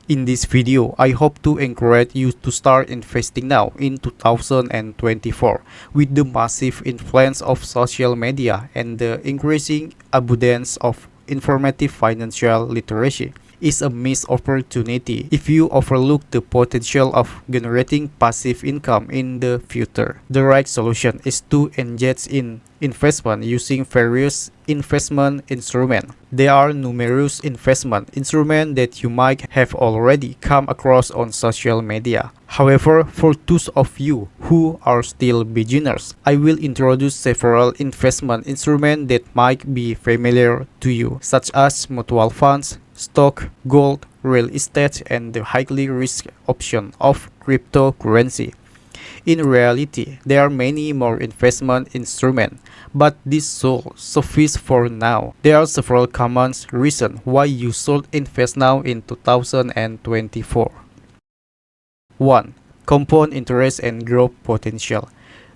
In this video, I hope to encourage you to start investing now in 2024 with the massive influence of social media and the increasing abundance of informative financial literacy. Is a missed opportunity if you overlook the potential of generating passive income in the future. The right solution is to engage in investment using various investment instruments. There are numerous investment instruments that you might have already come across on social media. However, for those of you who are still beginners, I will introduce several investment instruments that might be familiar to you, such as mutual funds, stock, gold, real estate, and the highly risk option of cryptocurrency. In reality, there are many more investment instruments, but this should suffice for now. There are several common reasons why you should invest now in 2024. 1. Compound interest and growth potential.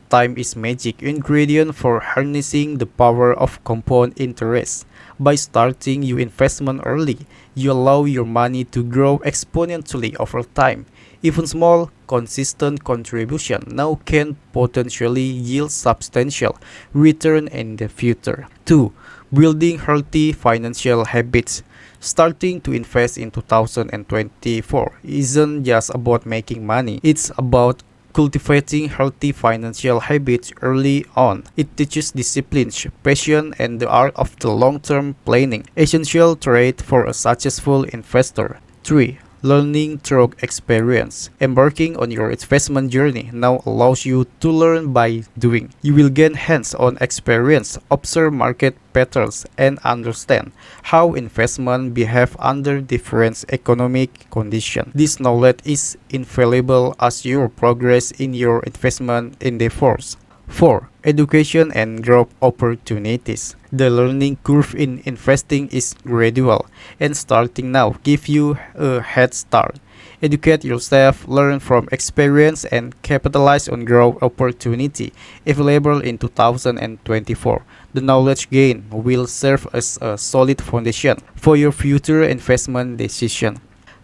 Time is magic ingredient for harnessing the power of compound interest. By starting your investment early, you allow your money to grow exponentially over time. Even small, consistent contribution now can potentially yield substantial return in the future. 2. Building healthy financial habits. Starting to invest in 2024 isn't just about making money, it's about cultivating healthy financial habits early on. It teaches discipline, patience, and the art of the long-term planning, essential trait for a successful investor. 3. Learning through experience. Embarking on your investment journey now allows you to learn by doing. You will gain hands-on experience, observe market patterns, and understand how investment behave under different economic conditions. This knowledge is invaluable as you progress in your investment endeavors. 4. Education and growth opportunities. The learning curve in investing is gradual, and starting now gives you a head start. Educate yourself, learn from experience, and capitalize on growth opportunity available in 2024. The knowledge gained will serve as a solid foundation for your future investment decision.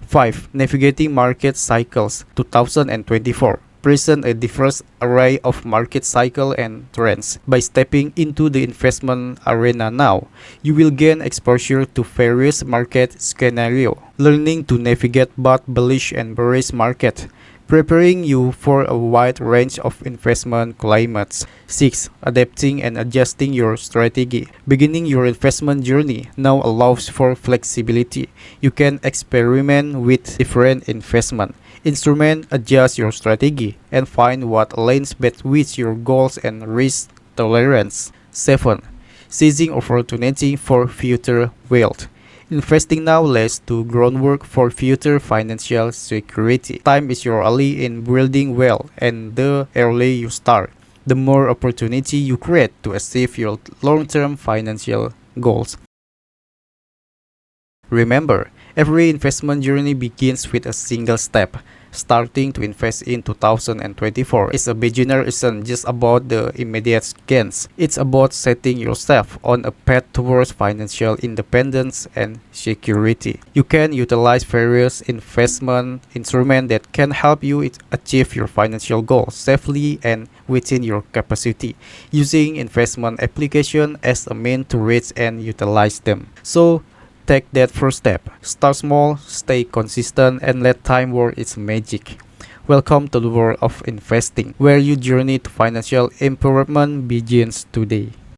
5. Navigating market cycles. 2024 present a diverse array of market cycle and trends. By stepping into the investment arena now, you will gain exposure to various market scenarios, learning to navigate both bullish and bearish market, preparing you for a wide range of investment climates. 6. Adapting and adjusting your strategy. Beginning your investment journey now allows for flexibility. You can experiment with different investment instruments, adjust your strategy, and find what aligns best with your goals and risk tolerance. 7. Seizing opportunity for future wealth. Investing now lays the groundwork for future financial security. Time is your ally in building wealth, and the earlier you start, the more opportunity you create to achieve your long-term financial goals. Remember, every investment journey begins with a single step. Starting to invest in 2024 is a beginner isn't just about the immediate gains. It's about setting yourself on a path towards financial independence and security. You can utilize various investment instruments that can help you achieve your financial goals safely and within your capacity, using investment application as a means to reach and utilize them. So, take that first step. Start small, stay consistent, and let time work its magic. Welcome to the world of investing, where your journey to financial empowerment begins today.